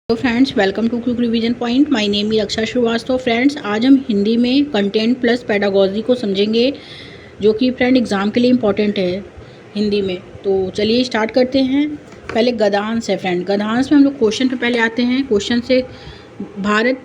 तो friends, welcome to quick revision point. My name is Raksha Srivastava. Friends, आज हम हिंदी में कंटेंट प्लस पेडागोजी को समझेंगे, जो कि फ्रेंड एग्ज़ाम के लिए इम्पॉर्टेंट है हिंदी में। तो चलिए स्टार्ट करते हैं। पहले गद्यांश है फ्रेंड। गद्यांश में हम लोग क्वेश्चन पे पहले आते हैं। क्वेश्चन से, भारत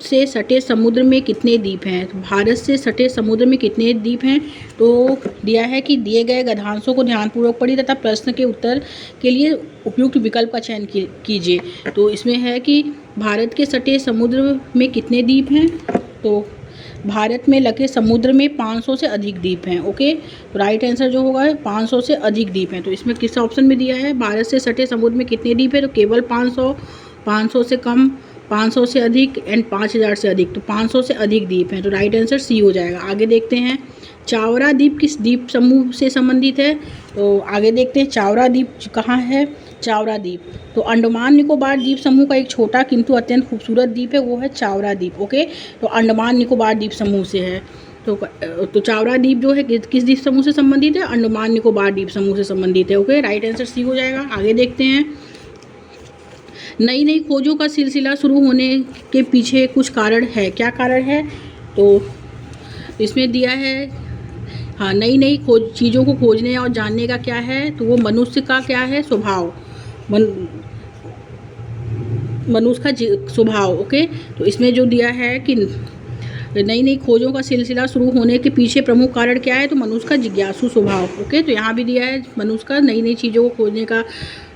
से सटे समुद्र में कितने द्वीप हैं? तो भारत से सटे समुद्र में कितने द्वीप हैं? तो दिया है कि दिए गए गद्यांशों को ध्यानपूर्वक पढ़िए तथा प्रश्न के उत्तर के लिए उपयुक्त विकल्प का चयन कीजिए। तो इसमें है कि भारत के सटे समुद्र में कितने द्वीप हैं? तो भारत में लगे समुद्र में 500 से अधिक द्वीप हैं। ओके, तो राइट आंसर जो होगा 500 से अधिक द्वीप हैं। तो इसमें किस ऑप्शन में दिया है? भारत से सटे समुद्र में कितने द्वीप है? तो केवल 500, 500 से कम, 500 से अधिक एंड 5000 से अधिक। तो 500 से अधिक द्वीप हैं। तो राइट आंसर सी हो जाएगा। आगे देखते हैं, चावरा द्वीप किस द्वीप समूह से संबंधित है? तो आगे देखते हैं, चावरा द्वीप कहाँ है? चावरा द्वीप तो अंडमान निकोबार द्वीप समूह का एक छोटा किंतु अत्यंत खूबसूरत द्वीप है, वो है चावरा द्वीप। ओके, तो अंडमान निकोबार द्वीप समूह से है। तो चावरा द्वीप जो है किस द्वीप समूह से संबंधित है? अंडमान निकोबार द्वीप समूह से संबंधित है। ओके, राइट आंसर सी हो जाएगा। आगे देखते हैं, नई नई खोजों का सिलसिला शुरू होने के पीछे कुछ कारण है। क्या कारण है? तो इसमें दिया है, हाँ, नई नई चीज़ों को खोजने और जानने का क्या है? तो वो मनुष्य का क्या है? स्वभाव, मनुष्य का स्वभाव। ओके, तो इसमें जो दिया है कि नई नई खोजों का सिलसिला शुरू होने के पीछे प्रमुख कारण क्या है? तो मनुष्य का जिज्ञासु स्वभाव। ओके, तो यहाँ भी दिया है मनुष्य का नई नई चीज़ों को खोजने का,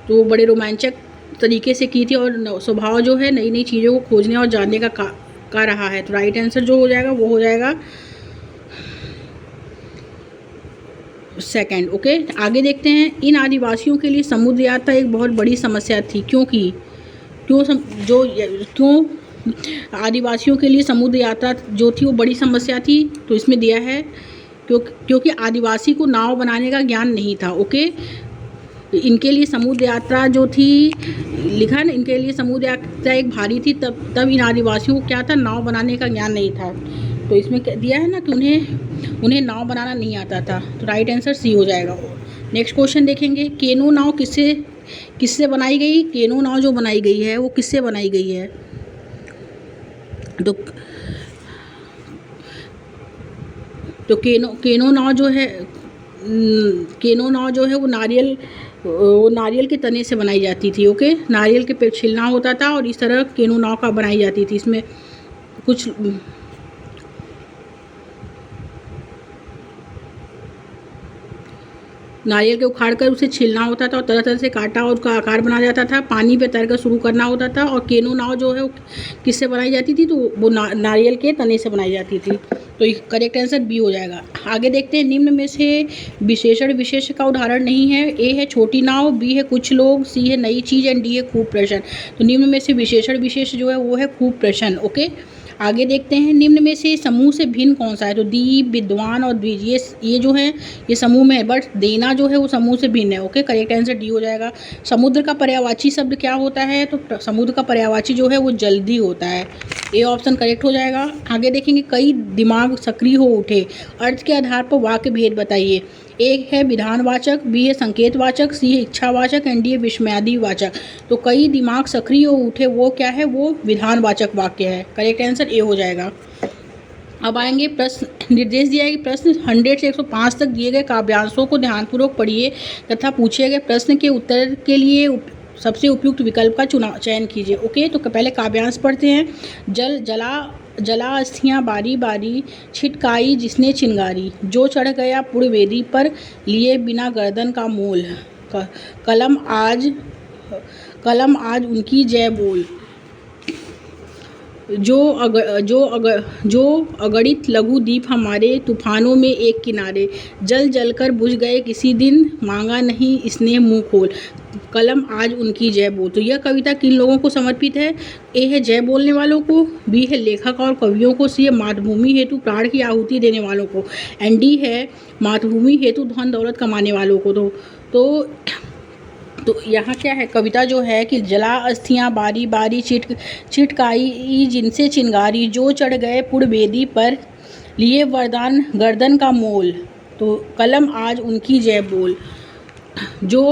तो बड़े रोमांचक तरीके से की थी, और स्वभाव जो है नई नई चीज़ों को खोजने और जानने का रहा है। तो राइट आंसर जो हो जाएगा वो हो जाएगा सेकंड। ओके, आगे देखते हैं, इन आदिवासियों के लिए समुद्र यात्रा एक बहुत बड़ी समस्या थी। क्यों आदिवासियों के लिए समुद्र यात्रा जो थी वो बड़ी समस्या थी? तो इसमें दिया है क्योंकि आदिवासी को नाव बनाने का ज्ञान नहीं था। ओके, इनके लिए समुद्र यात्रा जो थी, लिखा है ना, इनके लिए समुद्र यात्रा एक भारी थी। तब इन आदिवासियों को क्या था? नाव बनाने का ज्ञान नहीं था। तो इसमें दिया है ना कि उन्हें नाव बनाना नहीं आता था। तो राइट आंसर सी हो जाएगा। नेक्स्ट क्वेश्चन देखेंगे, केनो नाव किससे बनाई गई? केनो नाव जो बनाई गई है वो किससे बनाई गई है? तो केनो नाव जो है वो नारियल के तने से बनाई जाती थी। ओके, नारियल के पे छिलना होता था और इस तरह केनो नाव का बनाई जाती थी। इसमें कुछ नारियल के उखाड़ कर उसे छिलना होता था और तरह तरह से काटा और उसका आकार बनाया जाता था। पानी पे तैरकर शुरू करना होता था। और केनो नाव जो है वो किससे बनाई जाती थी? तो वो नारियल के तने से बनाई जाती थी। तो करेक्ट आंसर बी हो जाएगा। आगे देखते हैं, निम्न में से विशेषण विशेष का उदाहरण नहीं है। ए है छोटी नाव, बी है कुछ लोग, सी है नई चीज़ एंड डी है खूब प्रश्न। तो निम्न में से विशेषण विशेष जो है वो है खूब प्रश्न। ओके, आगे देखते हैं, निम्न में से समूह से भिन्न कौन सा है? तो दीप, विद्वान और द्विज, ये जो है ये समूह में है, बट देना जो है वो समूह से भिन्न है। ओके, करेक्ट आंसर डी हो जाएगा। समुद्र का पर्यायवाची शब्द क्या होता है? तो समुद्र का पर्यायवाची जो है वो जल्दी होता है। ए ऑप्शन करेक्ट हो जाएगा। आगे देखेंगे, कई दिमाग सक्रिय हो उठे, अर्थ के आधार पर वाक्य भेद बताइए। एक है विधानवाचक, बी है संकेतवाचक, सी है इच्छावाचक एंड डी है विस्मयादिवाचक। तो कई दिमाग सक्रिय हो उठे वो क्या है? वो विधानवाचक वाक्य है। करेक्ट आंसर ए हो जाएगा। अब आएंगे प्रश्न, निर्देश दिया है कि प्रश्न 100 से 105 तक दिए गए काव्यांशों को ध्यानपूर्वक पढ़िए तथा पूछे गए प्रश्न के उत्तर के लिए सबसे उपयुक्त विकल्प का चयन कीजिए। ओके, तो पहले काव्यांश पढ़ते हैं। जला अस्थियाँ बारी बारी, छिटकाई जिसने चिंगारी, जो चढ़ गया पुरवेदी पर, लिए बिना गर्दन का मोल, कलम आज उनकी जय बोल, जो अगणित लघु द्वीप हमारे तूफानों में एक किनारे, जल जल कर बुझ गए किसी दिन, मांगा नहीं इसने मुंह खोल, कलम आज उनकी जय बोल। तो यह कविता किन लोगों को समर्पित है? ए है जय बोलने वालों को, बी है लेखक और कवियों को, सी है मातृभूमि हेतु प्राण की आहुति देने वालों को एंड डी है मातृभूमि हेतु धन दौलत कमाने वालों को। तो यहाँ क्या है? कविता जो है कि जला अस्थियाँ बारी बारी, छिटकाई जिनसे चिंगारी, जो चढ़ गए पुरवेदी पर, लिए वरदान गर्दन का मोल, तो कलम आज उनकी जय बोल। जो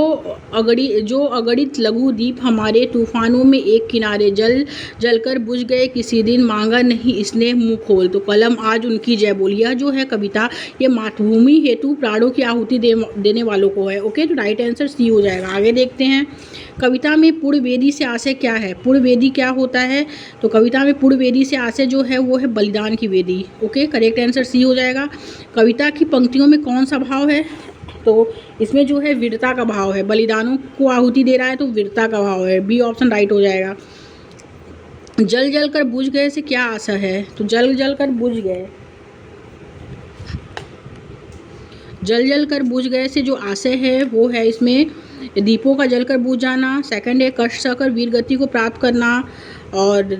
अगणित लघु द्वीप हमारे तूफानों में एक किनारे जलकर बुझ गए, किसी दिन मांगा नहीं स्नेह मुँह खोल, तो कलम आज उनकी जय बोल। यह जो है कविता, ये मातृभूमि हेतु प्राणों की आहुति देने वालों को है। ओके, तो राइट आंसर सी हो जाएगा। आगे देखते हैं, कविता में पूर्ववेदी से आशय क्या है। पूर्ववेदी क्या होता है, तो कविता में पूर्ववेदी से आशय जो है वो है बलिदान की वेदी। ओके, करेक्ट आंसर सी हो जाएगा। कविता की पंक्तियों में कौन सा भाव है, तो इसमें जो है वीरता का भाव है। बलिदानों को आहुति दे रहा है तो वीरता का भाव है। बी ऑप्शन राइट हो जाएगा। जल जल कर बुझ गए से क्या आशा है, तो जल जल कर बुझ गए, जल जल कर बुझ गए से जो आशय है वो है इसमें दीपों का जलकर बुझ जाना। सेकंड है कष्ट सहकर वीर गति को प्राप्त करना, और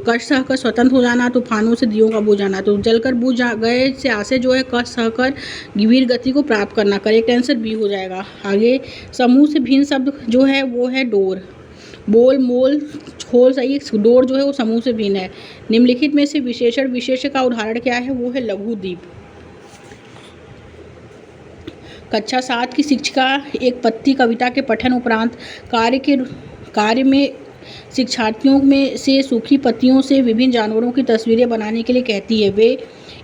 कष्ट सहकर स्वतंत्र हो जाना, तूफानों से दियों का बुझ जाना। तो जलकर बुझ गए से आशय जो है कष्ट सहकर वीर गति को प्राप्त करना। करेक्ट आंसर बी हो जाएगा। आगे, समूह से भिन्न शब्द जो है वो है डोर। बोल मोल खोल सही, डोर जो है वो समूह से भिन्न है। निम्नलिखित में से विशेषण विशेष्य का उदाहरण क्या है, वो है लघु द्वीप। कक्षा 7 की शिक्षिका एक पत्ती कविता के पठन उपरांत कार्य में शिक्षार्थियों में से सूखी पत्तियों से विभिन्न जानवरों की तस्वीरें बनाने के लिए कहती है। वे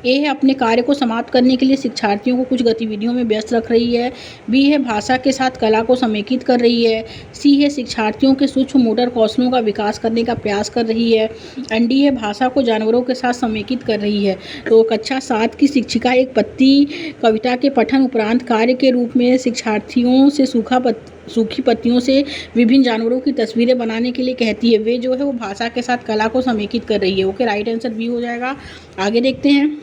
ए है अपने कार्य को समाप्त करने के लिए शिक्षार्थियों को कुछ गतिविधियों में व्यस्त रख रही है। बी है भाषा के साथ कला को समेकित कर रही है। सी है शिक्षार्थियों के सूक्ष्म मोटर कौशलों का विकास करने का प्रयास कर रही है। एंड डी है भाषा को जानवरों के साथ समेकित कर रही है। तो कक्षा 7 की शिक्षिका एक पत्ती कविता के पठन उपरांत कार्य के रूप में शिक्षार्थियों से सूखी पत्तियों से विभिन्न जानवरों की तस्वीरें बनाने के लिए कहती है। वे जो है वो भाषा के साथ कला को समेकित कर रही है। ओके, राइट आंसर बी हो जाएगा। आगे देखते हैं,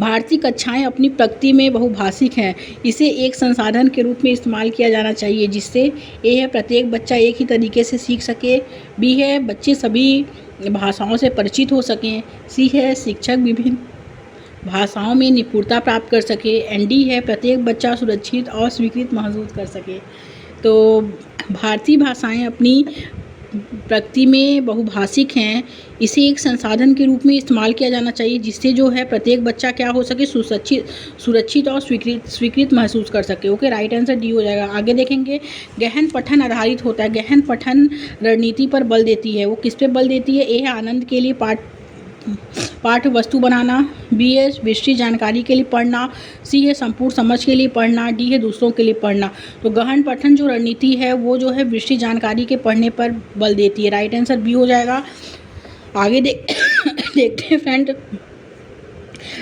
भारतीय कक्षाएं अपनी प्रकृति में बहुभाषिक हैं। इसे एक संसाधन के रूप में इस्तेमाल किया जाना चाहिए, जिससे ए है प्रत्येक बच्चा एक ही तरीके से सीख सके। बी है बच्चे सभी भाषाओं से परिचित हो सकें। सी है शिक्षक विभिन्न भाषाओं में निपुणता प्राप्त कर सके। एंड डी है प्रत्येक बच्चा सुरक्षित और स्वीकृत महसूस कर सके। तो भारतीय भाषाएं अपनी प्रकृति में बहुभाषिक हैं, इसे एक संसाधन के रूप में इस्तेमाल किया जाना चाहिए, जिससे जो है प्रत्येक बच्चा क्या हो सके, सुरक्षित और स्वीकृत महसूस कर सके। ओके, राइट आंसर डी हो जाएगा। आगे देखेंगे, गहन पठन आधारित होता है। गहन पठन रणनीति पर बल देती है। वो किस पे बल देती है, ए है आनंद के लिए पाठ्य वस्तु बनाना। बी है विस्तृत जानकारी के लिए पढ़ना। सी है संपूर्ण समझ के लिए पढ़ना। डी है दूसरों के लिए पढ़ना। तो गहन पठन जो रणनीति है वो जो है विस्तृत जानकारी के पढ़ने पर बल देती है। राइट आंसर बी हो जाएगा। आगे देखते हैं फ्रेंड,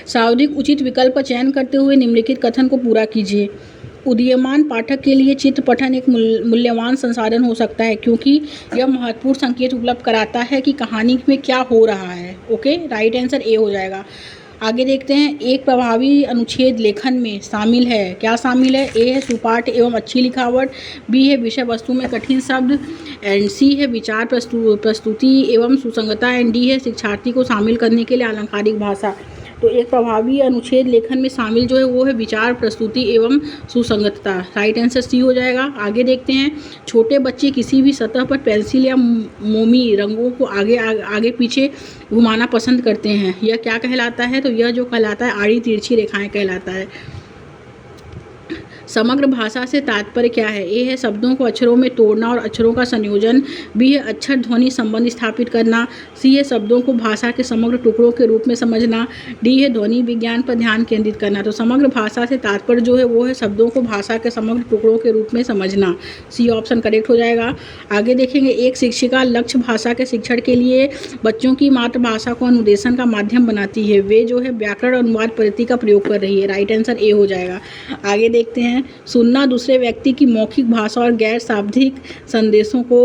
सावधिक उचित विकल्प का चयन करते हुए निम्नलिखित कथन को पूरा कीजिए। उदीयमान पाठक के लिए चित्र पठन एक मूल्यवान संसाधन हो सकता है, क्योंकि यह महत्वपूर्ण संकेत उपलब्ध कराता है कि कहानी में क्या हो रहा है। ओके, राइट आंसर ए हो जाएगा। आगे देखते हैं, एक प्रभावी अनुच्छेद लेखन में शामिल है। क्या शामिल है, ए है सुपाठ एवं अच्छी लिखावट। बी है विषय वस्तु में कठिन शब्द। एंड सी है विचार प्रस्तुति एवं सुसंगता। एंड डी है शिक्षार्थी को शामिल करने के लिए अलंकारिक भाषा। तो एक प्रभावी अनुच्छेद लेखन में शामिल जो है वो है विचार प्रस्तुति एवं सुसंगतता। राइट आंसर सी हो जाएगा। आगे देखते हैं, छोटे बच्चे किसी भी सतह पर पेंसिल या मोमी रंगों को आगे पीछे घुमाना पसंद करते हैं। यह क्या कहलाता है, तो यह जो कहलाता है आड़ी तिरछी रेखाएं कहलाता है। समग्र भाषा से तात्पर्य क्या है, ए है शब्दों को अक्षरों में तोड़ना और अक्षरों का संयोजन। बी है अक्षर ध्वनि संबंध स्थापित करना। सी है शब्दों को भाषा के समग्र टुकड़ों के रूप में समझना। डी है ध्वनि विज्ञान पर ध्यान केंद्रित करना। तो समग्र भाषा से तात्पर्य जो है वो है शब्दों को भाषा के समग्र टुकड़ों के रूप में समझना। सी ऑप्शन करेक्ट हो जाएगा। आगे देखेंगे, एक शिक्षिका लक्ष्य भाषा के शिक्षण के लिए बच्चों की मातृभाषा को अनुदेशन का माध्यम बनाती है। वे जो है व्याकरण अनुवाद पद्धति का प्रयोग कर रही है। राइट आंसर ए हो जाएगा। आगे देखते हैं, सुनना दूसरे व्यक्ति की मौखिक भाषा और गैर शाब्दिक संदेशों को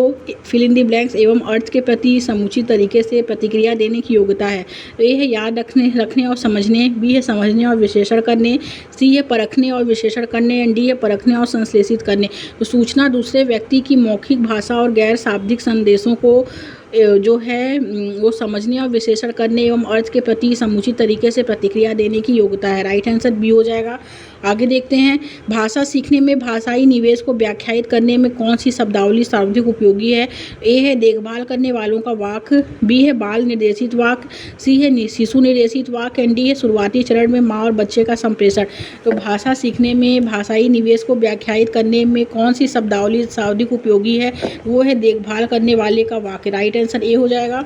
फिल इन द ब्लैंक्स एवं अर्थ के प्रति समुचित तरीके से प्रतिक्रिया देने की योग्यता है। तो ये है याद रखने और समझने। बी है समझने और विश्लेषण करने। सी है परखने और विश्लेषण करने। एंड डी है परखने और संश्लेषित करने। तो सूचना दूसरे व्यक्ति की मौखिक भाषा और गैर शाब्दिक संदेशों को जो है वो समझने और विश्लेषण करने एवं अर्थ के प्रति समुचित तरीके से प्रतिक्रिया देने की योग्यता है। राइट आंसर बी हो जाएगा। आगे देखते हैं, भाषा सीखने में भाषाई निवेश को व्याख्यायित करने में कौन सी शब्दावली सर्वाधिक उपयोगी है? ए है देखभाल करने वालों का वाक्य, बी है बाल निर्देशित वाक्य, सी है शिशु निर्देशित वाक्य एंड डी है शुरुआती चरण में माँ और बच्चे का संप्रेषण। तो भाषा सीखने में भाषाई निवेश को व्याख्यायित करने में कौन सी शब्दावली सर्वाधिक उपयोगी है? वो है देखभाल करने वाले का वाक्य। राइट आंसर ए हो जाएगा।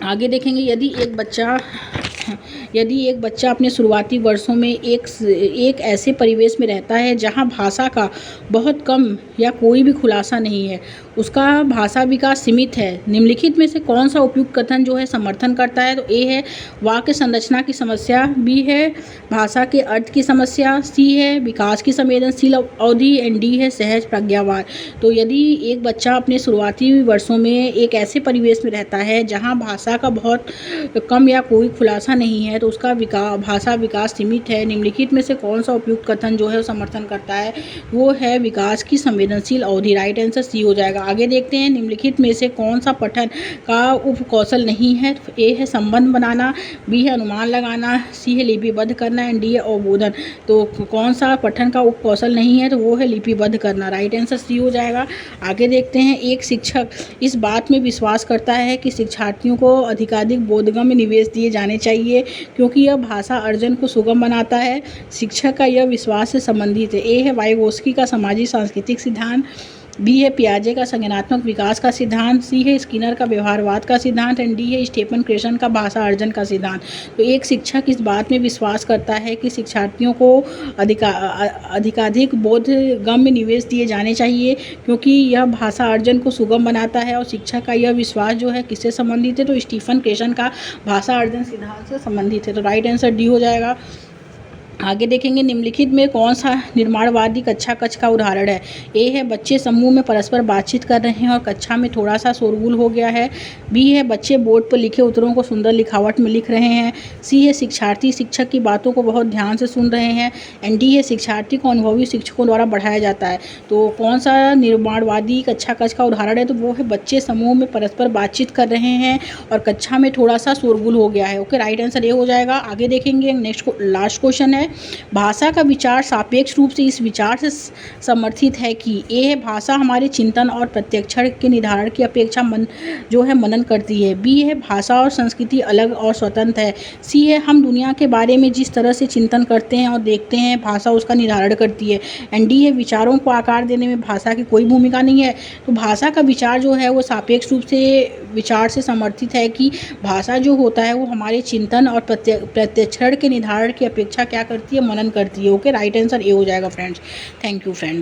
आगे देखेंगे, यदि एक बच्चा अपने शुरुआती वर्षों में एक ऐसे परिवेश में रहता है जहां भाषा का बहुत कम या कोई भी खुलासा नहीं है, उसका भाषा विकास सीमित है, निम्नलिखित में से कौन सा उपयुक्त कथन जो है समर्थन करता है? तो ए है वाक्य संरचना की समस्या, बी है भाषा के अर्थ की समस्या, सी है विकास की संवेदनशील अवधि एंड डी है सहज प्रज्ञावान। तो यदि एक बच्चा अपने शुरुआती वर्षों में एक ऐसे परिवेश में रहता है जहां भाषा का बहुत कम या कोई खुलासा नहीं है, तो उसका भाषा विकास सीमित है, निम्नलिखित में से कौन सा उपयुक्त कथन जो है वो समर्थन करता है? वो है विकास की संवेदनशील अवधि। राइट आंसर सी हो जाएगा। आगे देखते हैं, निम्नलिखित में से कौन सा पठन का उपकौशल नहीं है? तो ए है संबंध बनाना, बी है अनुमान लगाना, सी है लिपिबद्ध करना एंड डी है अवबोधन। तो कौन सा पठन का उपकौशल नहीं है? तो वो है लिपिबद्ध करना। राइट आंसर सी हो जाएगा। आगे देखते हैं, एक शिक्षक इस बात में विश्वास करता है कि शिक्षार्थियों को अधिकाधिक बोधगम्य निवेश दिए जाने चाहिए क्योंकि यह भाषा अर्जन को सुगम बनाता है। शिक्षक का यह विश्वास से संबंधित है। ए है वाइगोस्की का सामाजिक सांस्कृतिक सिद्धांत, बी है पियाजे का संज्ञानात्मक विकास का सिद्धांत, सी है स्किनर का व्यवहारवाद का सिद्धांत एंड डी है स्टेफन क्रेशन का भाषा अर्जन का सिद्धांत। तो एक शिक्षक इस बात में विश्वास करता है कि शिक्षार्थियों को अधिकाधिक बोधगम्य निवेश दिए जाने चाहिए क्योंकि यह भाषा अर्जन को सुगम बनाता है। और शिक्षक का यह विश्वास जो है किससे संबंधित है? तो स्टीफन क्रेशन का भाषा अर्जन सिद्धांत से संबंधित है। तो राइट आंसर डी हो जाएगा। आगे देखेंगे, निम्नलिखित में कौन सा निर्माणवादी कक्षा कक्ष का उदाहरण है? ए है बच्चे समूह में परस्पर बातचीत कर रहे हैं और कक्षा में थोड़ा सा शोरगुल हो गया है, बी है बच्चे बोर्ड पर लिखे उत्तरों को सुंदर लिखावट में लिख रहे हैं, सी है शिक्षार्थी शिक्षक की बातों को बहुत ध्यान से सुन रहे हैं एंड डी है शिक्षार्थी को अनुभवी शिक्षकों द्वारा बढ़ाया जाता है। तो कौन सा निर्माणवादी कक्षा कक्ष का उदाहरण है? तो वो है बच्चे समूह में परस्पर बातचीत कर रहे हैं और कक्षा में थोड़ा सा शोरगुल हो गया है। ओके, राइट आंसर ये हो जाएगा। आगे देखेंगे, नेक्स्ट लास्ट क्वेश्चन है, भाषा का विचार सापेक्ष रूप से इस विचार से समर्थित है कि ए है भाषा हमारे चिंतन और प्रत्यक्षण के निर्धारण की अपेक्षा मनन करती है, बी है भाषा और संस्कृति अलग और स्वतंत्र है, सी है हम दुनिया के बारे में जिस तरह से चिंतन करते हैं और देखते हैं भाषा उसका निर्धारण करती है एंड डी है विचारों को आकार देने में भाषा की कोई भूमिका नहीं है। तो भाषा का विचार जो है वो सापेक्ष रूप से विचार से समर्थित है कि भाषा जो होता है वो हमारे चिंतन और प्रत्यक्षण के निर्धारण की अपेक्षा क्या करती है? मनन करती है। ओके, राइट आंसर ए हो जाएगा फ्रेंड्स। Thank you friends.